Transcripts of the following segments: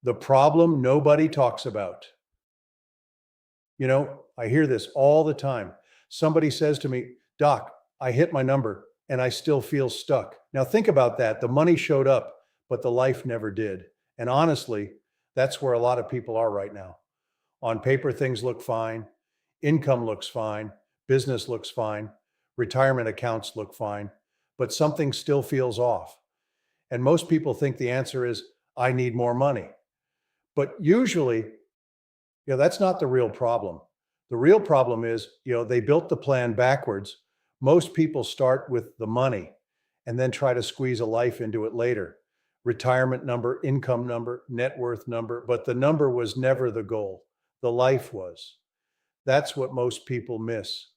The problem nobody talks about. I hear this all the time. Somebody says to me, "Doc, I hit my number and I still feel stuck." Now think about that. The money showed up, but the life never did. And honestly, that's where a lot of people are right now. On paper, things look fine. Income looks fine. Business looks fine. Retirement accounts look fine, but something still feels off. And most people think the answer is, I need more money. But usually, that's not the real problem. The real problem is, they built the plan backwards. Most people start with the money and then try to squeeze a life into it later. Retirement number, income number, net worth number, but the number was never the goal. The life was. That's what most people miss.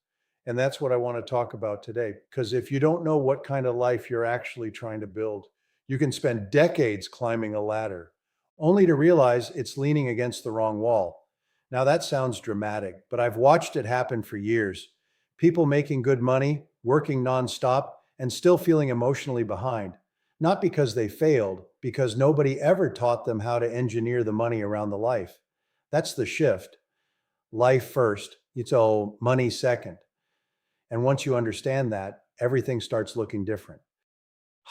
And that's what I want to talk about today. Because if you don't know what kind of life you're actually trying to build, you can spend decades climbing a ladder only to realize it's leaning against the wrong wall. Now, that sounds dramatic, but I've watched it happen for years. People making good money, working nonstop, and still feeling emotionally behind. Not because they failed, because nobody ever taught them how to engineer the money around the life. That's the shift. Life first, it's all money second. And once you understand that, everything starts looking different.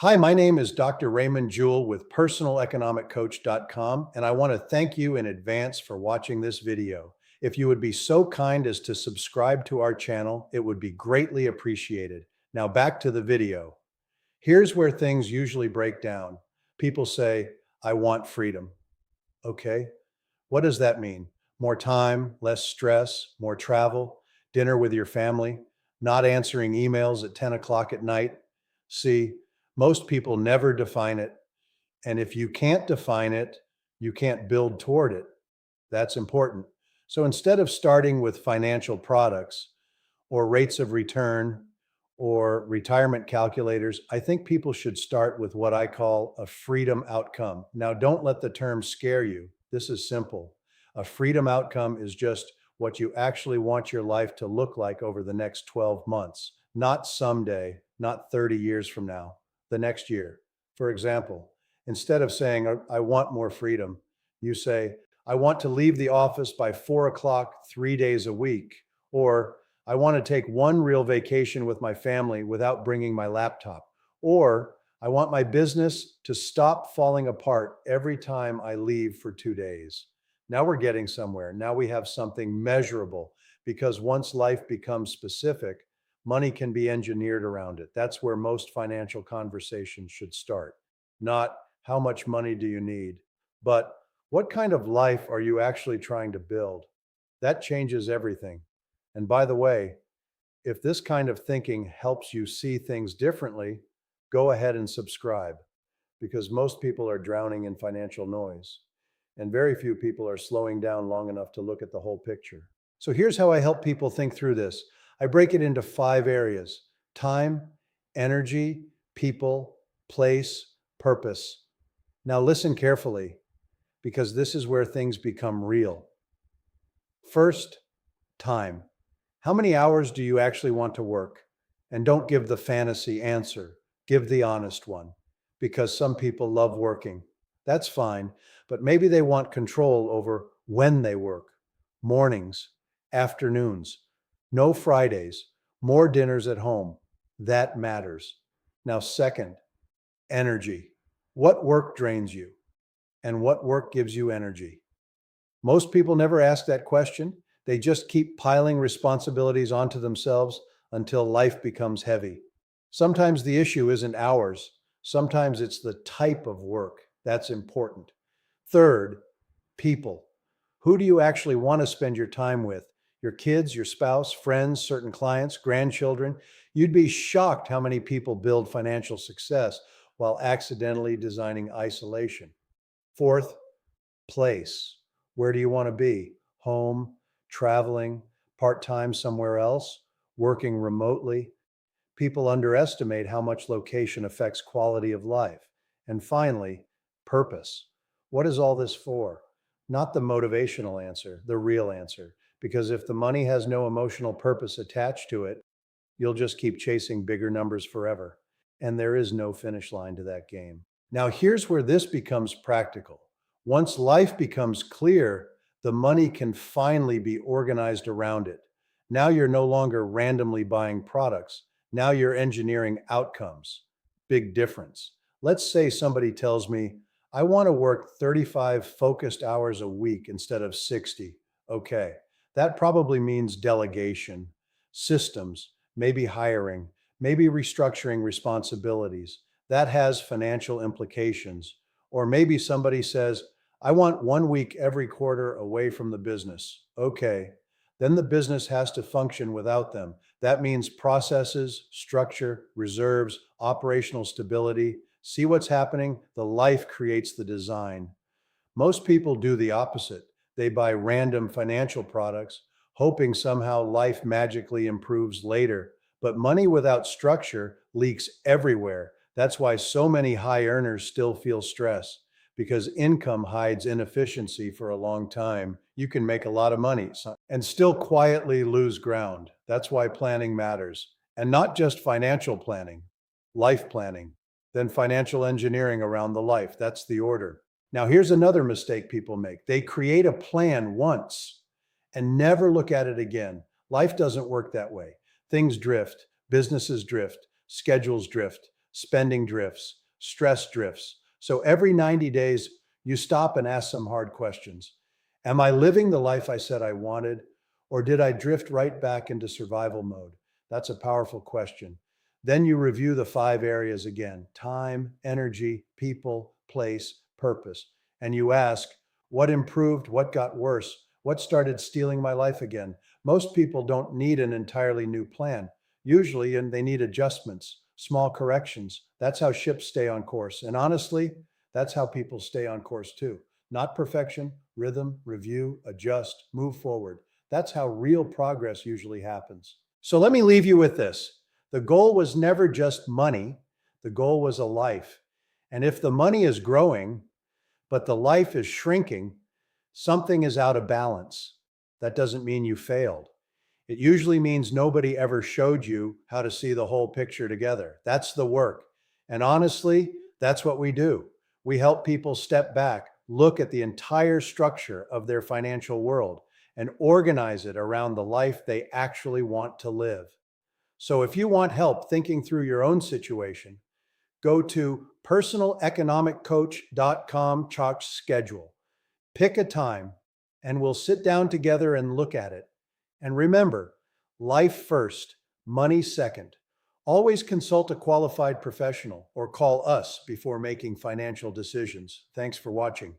Hi, my name is Dr. Raymond Jewell with PersonalEconomicCoach.com, and I want to thank you in advance for watching this video. If you would be so kind as to subscribe to our channel, it would be greatly appreciated. Now back to the video. Here's where things usually break down. People say, I want freedom. Okay, what does that mean? More time, less stress, more travel, dinner with your family, not answering emails at 10 o'clock at night. See, most people never define it. And if you can't define it, you can't build toward it. That's important. So instead of starting with financial products or rates of return or retirement calculators, I think people should start with what I call a freedom outcome. Now, don't let the term scare you. This is simple. A freedom outcome is just what you actually want your life to look like over the next 12 months, not someday, not 30 years from now, the next year. For example, instead of saying, I want more freedom, you say, I want to leave the office by 4 o'clock, 3 days a week, or I want to take one real vacation with my family without bringing my laptop, or I want my business to stop falling apart every time I leave for 2 days. Now we're getting somewhere. Now we have something measurable, because once life becomes specific, money can be engineered around it. That's where most financial conversations should start. Not how much money do you need, but what kind of life are you actually trying to build? That changes everything. And by the way, if this kind of thinking helps you see things differently, go ahead and subscribe, because most people are drowning in financial noise and very few people are slowing down long enough to look at the whole picture. So here's how I help people think through this. I break it into 5 areas: time, energy, people, place, purpose. Now listen carefully, because this is where things become real. First, time. How many hours do you actually want to work? And don't give the fantasy answer, give the honest one, because some people love working. That's fine, but maybe they want control over when they work. Mornings, afternoons, no Fridays, more dinners at home. That matters. Now, second, energy. What work drains you and what work gives you energy? Most people never ask that question. They just keep piling responsibilities onto themselves until life becomes heavy. Sometimes the issue isn't hours. Sometimes it's the type of work. That's important. Third, people. Who do you actually want to spend your time with? Your kids, your spouse, friends, certain clients, grandchildren? You'd be shocked how many people build financial success while accidentally designing isolation. Fourth, place. Where do you want to be? Home, traveling, part-time somewhere else, working remotely? People underestimate how much location affects quality of life. And finally, purpose. What is all this for? Not the motivational answer, the real answer. Because if the money has no emotional purpose attached to it, you'll just keep chasing bigger numbers forever. And there is no finish line to that game. Now, here's where this becomes practical. Once life becomes clear, the money can finally be organized around it. Now you're no longer randomly buying products. Now you're engineering outcomes. Big difference. Let's say somebody tells me, I want to work 35 focused hours a week instead of 60. Okay, that probably means delegation, systems, maybe hiring, maybe restructuring responsibilities. That has financial implications. Or maybe somebody says, I want 1 week every quarter away from the business. Okay, then the business has to function without them. That means processes, structure, reserves, operational stability. See what's happening? The life creates the design. Most people do the opposite. They buy random financial products, hoping somehow life magically improves later. But money without structure leaks everywhere. That's why so many high earners still feel stress, because income hides inefficiency for a long time. You can make a lot of money and still quietly lose ground. That's why planning matters. And not just financial planning, life planning, then financial engineering around the life. That's the order. Now, here's another mistake people make. They create a plan once and never look at it again. Life doesn't work that way. Things drift, businesses drift, schedules drift, spending drifts, stress drifts. So every 90 days, you stop and ask some hard questions. Am I living the life I said I wanted, or did I drift right back into survival mode? That's a powerful question. Then you review the 5 areas again: time, energy, people, place, purpose. And you ask, what improved? What got worse? What started stealing my life again? Most people don't need an entirely new plan. Usually, and they need adjustments, small corrections. That's how ships stay on course. And honestly, that's how people stay on course too. Not perfection, rhythm, review, adjust, move forward. That's how real progress usually happens. So let me leave you with this. The goal was never just money. The goal was a life. And if the money is growing, but the life is shrinking, something is out of balance. That doesn't mean you failed. It usually means nobody ever showed you how to see the whole picture together. That's the work. And honestly, that's what we do. We help people step back, look at the entire structure of their financial world, and organize it around the life they actually want to live. So if you want help thinking through your own situation, go to personaleconomiccoach.com/schedule. Pick a time and we'll sit down together and look at it. And remember, life first, money second. Always consult a qualified professional or call us before making financial decisions. Thanks for watching.